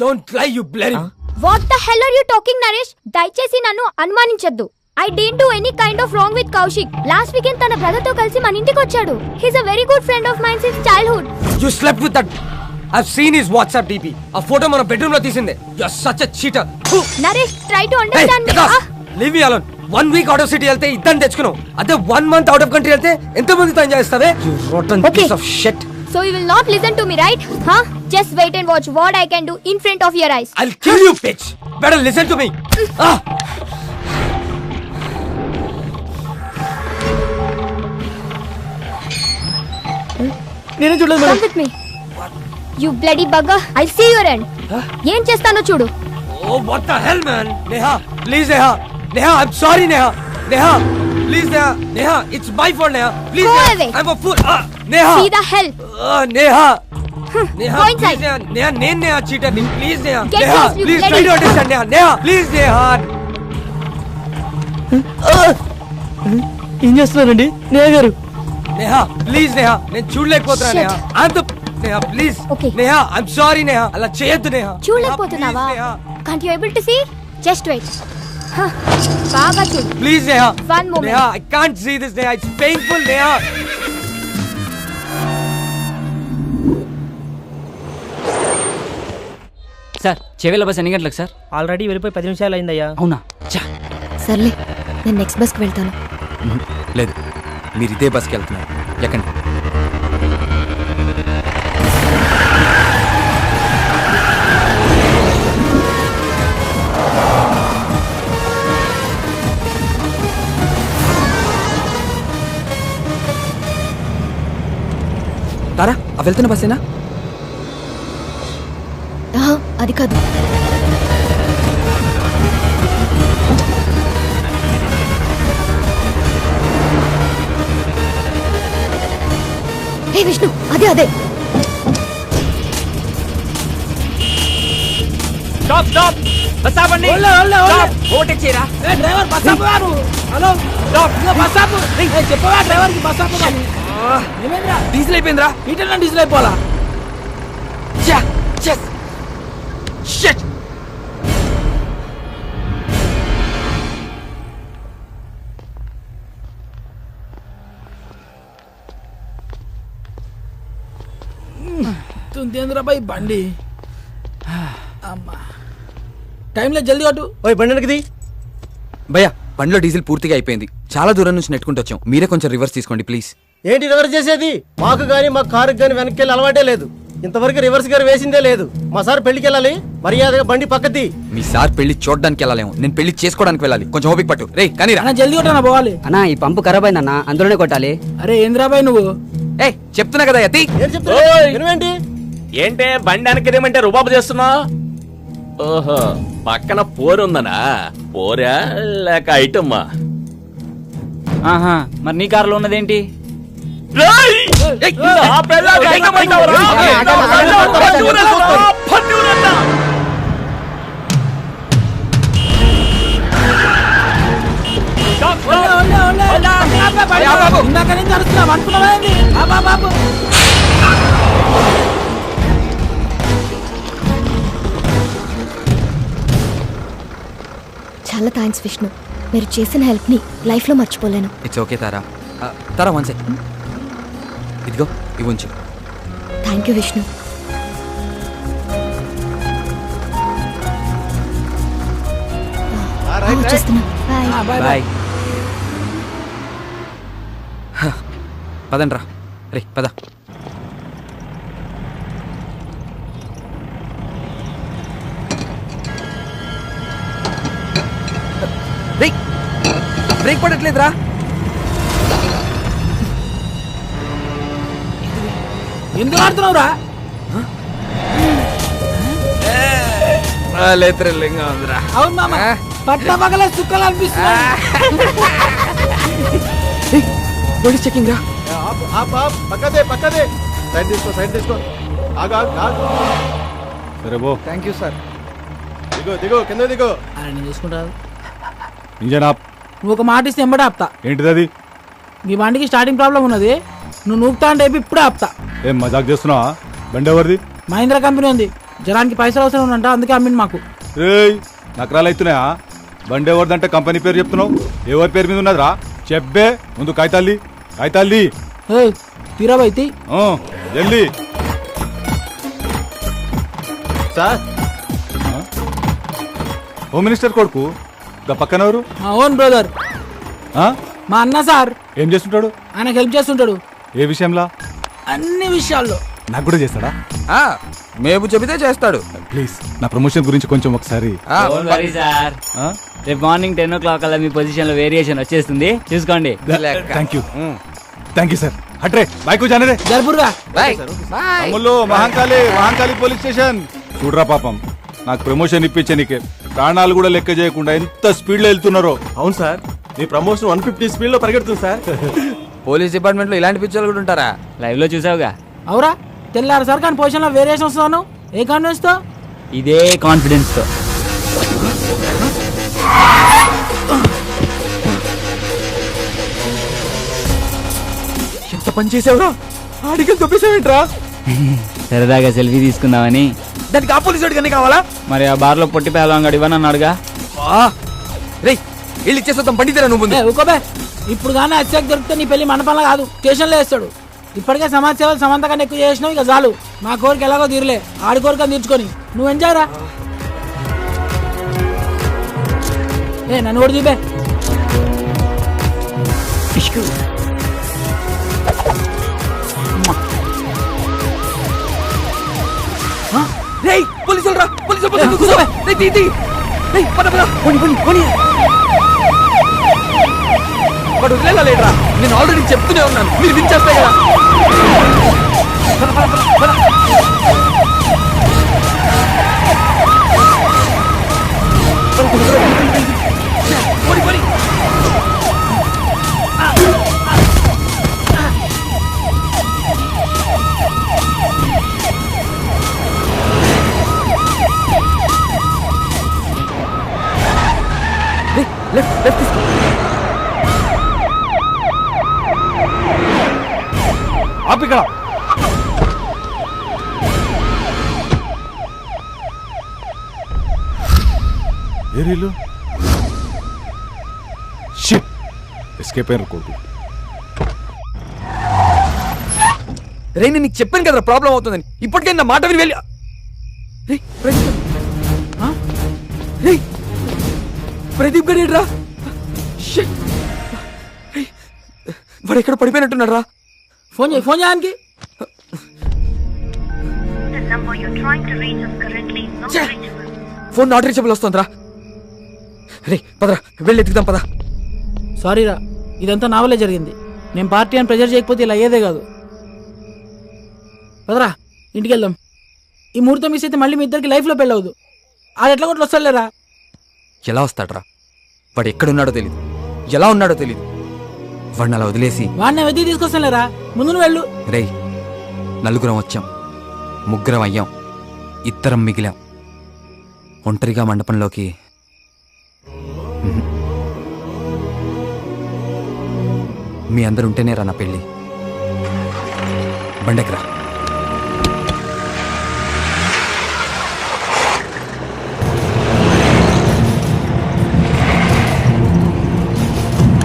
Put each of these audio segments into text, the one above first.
Don't lie, you bloody. What the hell are you talking, Naresh? దయచేసి నన్ను అనుమానించొద్దు. I didn't do any kind of wrong with Kaushik. Last weekend తన brother తో కలిసి మన ఇంటికి వచ్చాడు. He's a very good friend of mine since childhood. You slept with that. I've seen his WhatsApp DP. A photo మన bedroom లో తీసిందే. You're such a cheater. Naresh, try to understand me. Leave me alone. 1 week out of city వెళ్తే ఇద్దరిని తెచ్చుకున్నావు. అదే 1 month out of country వెళ్తే ఎంత మందితో enjoy చేస్తావే? You rotten piece of shit. So you will not listen to me, right? Huh? Just wait and watch what I can do in front of your eyes. I'll kill you, bitch. Better listen to me. నేనే చూడలేదు. Come with me. You bloody bugger. I'll see your end. ఏం చేస్తానో చూడు. Oh, what the hell, man? Neha, please, Neha. Neha, I'm sorry, Neha. Neha, please, Neha. Neha, it's my fault, Neha. Please, Go Neha. away. I'm a fool. Neha. See the hell. Neha. Neha, Go inside. please, Neha. Neha, Neha, cheater. Please, Neha. Get Neha, lost, you please bloody- try to understand, Neha. Neha, please, Neha. ఏం చేస్తున్నారండి నేహ గారు? Neha, please, Neha. నేను చూడలేకపోతున్నా, Neha. I'm the Neha, please. Okay. Neha, I'm sorry, Neha. అలా చేయొద్దు, Neha. చూడలేకపోతున్నావా? Neha, Can't you able to see? Just wait. బాగా చూడు. please, Neha. One moment. Neha, I can't see this, Neha. It's painful, Neha. Sir Chevella bus ఎన్ని గంటలకు sir? Already వెళ్ళిపోయి 10 నిమిషాలు అయిందయ్యా. అవునా? సర్లే, నేను నెక్స్ట్ బస్కి వెళ్తాను. లేదు, మీరు ఇదే బస్కి వెళ్తున్నారు. ఎక్కండి. తారా, ఆ వెళ్తున్న బస్సేనా? అది కాదు. హే విష్ణు, అదే అదే. స్టాప్ స్టాప్, బస్ ఆపండి. ఓవర్టేక్ చేయరా. డ్రైవర్ బస్ ఆపువారు. హలో స్టాప్, బస్ ఆపు. చెప్పవా డ్రైవర్ కి బస్ ఆపు. ఏమైందిరా? డీజిల్ అయిపోయిందిరా. ఈటన్నా డీజిల్ అయిపోవాలా? షిట్. తుందేంద్రా బాయ్ బండి. అమ్మా, టైంలో జల్దీ కొట్టు. ఓయ్ బండి వెనక్కి. భయ్యా, బండిలో డీజిల్ పూర్తిగా అయిపోయింది. చాలా దూరం నుంచి నెట్టుకుంటూ వచ్చాం. మీరే కొంచెం రివర్స్ తీసుకోండి ప్లీజ్. ఏంటి రివర్స్ చేసేది? మాకు గానీ మా కారుకి గానీ వెనక్కి వెళ్ళి అలవాటే లేదు. ఇంతవరకు రివర్స్ గారు వేసిందే లేదు. మా సార్ పెళ్లికి వెళ్ళాలి, మర్యాదగా బండి పక్కది. మీ సార్ పెళ్లి చూడడానికి వెళ్ళాలేమో, నేను పెళ్లి చేసుకోవడానికి వెళ్ళాలి. కొంచెం ఓపిక పట్టు. రే కానీ అన్న జల్దీ కొట్టనా పోవాలి. అన్నా ఈ పంపు ఖరాబ్ అయిందన్నా, అందులోనే కొట్టాలి. అరే ఏంద్రా బాయ్ నువ్వు? ఏ చెప్తున్నా కదా యతి. ఏం చెప్తున్నా? వినవేంటి? ఏంటే బండి వెనకదేమంటే రుబాబు చేస్తున్నా? ఓహో, పక్కన పోరుందనా? పోరా లేక ఐటమ్మా? ఆహా, మరి నీ కారులో ఉన్నదేంటి? ఇందాక నుంచి అరుస్తున్నాం అనుకున్నావేంటి? బాబు చాలా థ్యాంక్స్ విష్ణు. మీరు చేసిన హెల్ప్ని లైఫ్లో మర్చిపోలేను. It's okay Tara. Tara one second. ఇదిగో ఇవి ఉంచు. Thank you Vishnu. వచ్చేస్తున్నా. బాయ్. బాయ్. పదండ్రా. రే పద. బ్రేక్ పడట్లేదురా. ఎందుకు ఆడుతున్నావురా? అవును మామ, పట్ట పగల చుక్కలు అనిపిస్తుంది. పోలీస్ చెకింగ్ రా. పక్కదే. సైడ్ తీసుకో. ఆగు. సరే బో. Thank you sir. దిగో కింద దిగో. అరే నేను చూసుకుంటా. ఇంజన్ ఆప్. నువ్వు ఒక మాట ఇస్తే ఎంబడే ఆపుతా. ఏంటిది అది? ఈ బండికి స్టార్టింగ్ ప్రాబ్లం ఉన్నది. నువ్వు నూపుతా అంటే ఇప్పుడే ఆపుతా. ఏం మజాక్ చేస్తున్నావా? బండి ఎవరిది? మహీంద్రా కంపెనీ ఉంది. జనానికి పైసలు అవసరం ఉందంట, అందుకే అమ్మింది మాకు. రేయ్ నకరాలు అవుతున్నాయా? బండి ఎవరిదంటే కంపెనీ పేరు చెప్తున్నావు, ఎవరి పేరు మీద ఉన్నదిరా చెప్పే. ముందు కాగితాల్లి కాగితాల్లి. తీరా బైతి జల్లి. సార్ హోమ్ మినిస్టర్ కొడుకు గా పక్కన ఎవరు? మా ఓన్ బ్రదర్, ఆ? మా అన్న సార్. ఏం చేస్తుంటాడు? ఆయనకు హెల్ప్ చేస్తుంటాడు ఏ విషయంలో? అన్ని విషయాల్లో. నాకు కూడా చేస్తాడా? మేము చెబితే చేస్తాడు. ప్లీజ్ నా ప్రమోషన్ గురించి కొంచెం ఒకసారి. సార్ ఆ? రేపు మార్నింగ్ 10 o'clock అలా మీ పొజిషన్ లో వేరియేషన్ వచ్చేస్తుంది, చూసుకోండి. Thank you sir. హట్రే బైక్ జానరే జరుపురుగా. అమ్ముల్లో మహంకాళి పోలీస్ స్టేషన్. చూడరా పాపం, నాకు ప్రమోషన్ ఇప్పించే నీకే ప్రాణాలు కూడా లెక్క చేయకుండా ఎంత స్పీడ్ లో వెళ్తున్నారో. అవును సార్, మీ ప్రమోషన్ 150 స్పీడ్ లో పరిగెడుతుంది సార్. పోలీస్ డిపార్ట్మెంట్ లో ఇలాంటి పిక్చర్లు కూడా ఉంటారా? లైవ్ లో చూసావుగా. అవురా తెల్లారు సార్, కానీ పొజిషన్ లో వేరియేషన్ వస్తాను. ఏ కాన్ఫిడెన్స్ తో? ఇదే కాన్ఫిడెన్స్ తో. ఎంత పని చేసావురా? ఆడికి తొప్పేసావేంట్రా? సరదాగా సెల్ఫీ తీసుకుందామని. దానికి ఆ పోలీసు వాడికి అన్నీ కావాలా? మరి ఆ బార్ లో పొట్టి పేలవాడు ఇవ్వని అన్నాడుగా. రే వెళ్ళి ఇచ్చేస్తాం, పండితేరా నువ్వు ముందు. ఊకోబే, ఇప్పుడు కానీ అత్యాక్ దొరికితే నీ పెళ్లి మండపంలో కాదు, స్టేషన్లో వేస్తాడు. ఇప్పటికే సమాజ సేవలు సమంత కన్నా ఎక్కువ చేసినావు, ఇక చాలు. మా కోరిక ఎలాగో తీరలే, ఆడి కోరిక తీర్చుకొని నువ్వు ఎంజాయ్ రా. నన్ను కూడా చూపే. పోలీసులు రా, పోలీసులు. వాడు వదిలేరా? నేను ఆల్రెడీ చెప్తూనే ఉన్నాను, మీరు వినిచేస్తే కదా. లెఫ్ట్ తీసుకో. ఆపిక్కడ ఏరీలు షిట్ ఎస్కేప్ అయిన కొడుకు. రే నేను నీకు చెప్పాను కదా ప్రాబ్లం అవుతుందని, ఇప్పటికే నా మాట విని వెళ్ళి. ప్రదీప్ గారు రా, వాడు ఎక్కడ పడిపోయినట్టున్నాడు రా. ఫోన్ చేయడానికి. ఫోన్ నాట్ రీచబుల్ వస్తుందిరా. రే పదరా, వెళ్ళి ఎత్తుకుదాం పద. సారీరా, ఇదంతా నా వల్లే జరిగింది. నేను పార్టీ అని ప్రెజర్ చేయకపోతే ఇలా అయ్యేదే కాదు. పదరా ఇంటికి వెళ్దాం. ఈ ముహూర్తం మిస్ అయితే మళ్ళీ మీ ఇద్దరికి లైఫ్లో పెళ్ళవద్దు. ఆడు ఎట్లా కొట్లు వస్తాడులేరా. ఎలా వస్తాడ్రా? వాడు ఎక్కడున్నాడో తెలీదు, ఎలా ఉన్నాడో తెలీదు. వాడిని అలా వదిలేసి వాడిని వెతికి తీసుకొస్తానులేరా, ముందు నువ్వు వెళ్ళు. రేయ్, నలుగురం వచ్చాం, ముగ్గురం అయ్యాం, ఇద్దరం మిగిలాం. ఒంటరిగా మండపంలోకి మీ అందరు ఉంటేనే రా నా పెళ్ళి. బండెక్కరా.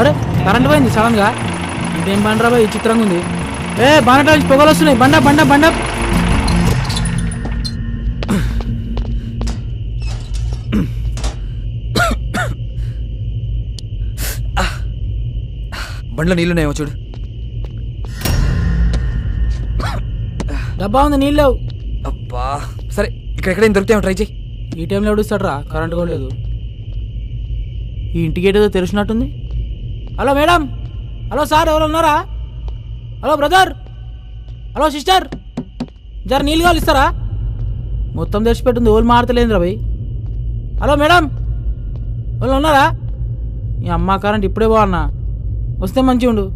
అరే కరెంట్ పోయింది సడన్ గా. ఇదేం బండరా బాయ్, చిత్రంగా ఉంది. బండ నుంచి పొగలు వస్తున్నాయి. బండ బండ బండ. బండ్లో నీళ్ళున్నాయేమో చూడు. డబ్బా ఉంది, నీళ్ళు లేవు. అబ్బా సరే, ఇక్కడెక్కడైనా దొరికితే ట్రై చేయి. ఈ టైంలో ఎవడుస్తాడు రా, కరెంట్ కూడా లేదు. ఈ ఇంటికి ఏదో తెలిసినట్టుంది. హలో మేడం, హలో సార్, ఎవరు ఉన్నారా? హలో బ్రదర్, హలో సిస్టర్, జర నీళ్ళు కావాలి ఇస్తారా? మొత్తం తెచ్చిపెట్టింది, ఓళ్ళు మారతలేదు రా భయ్. హలో మేడం, వాళ్ళు ఉన్నారా? ఈ అమ్మ కరెంట్ ఇప్పుడే బాగున్నా, వస్తే మంచిగా ఉండు.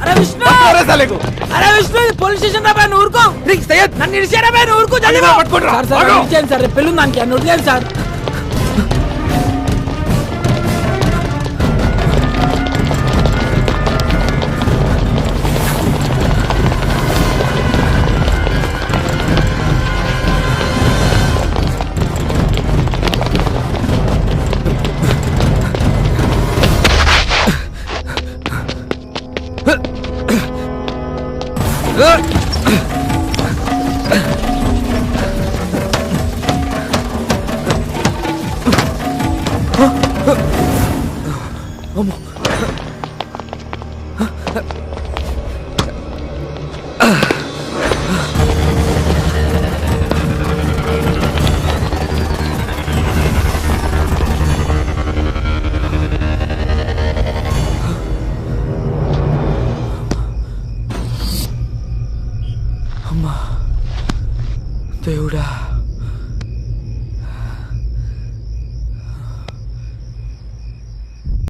అరే విష్ణు, అరే విష్ణు, పోలీస్ స్టేషన్ రా, నువ్వు ఊరుకో. నన్ను ఇడిచారా, నువ్వు ఊరుకో. సార్ పెళ్ళి దానికి నన్ను వదిలేదు సార్. అమ్మో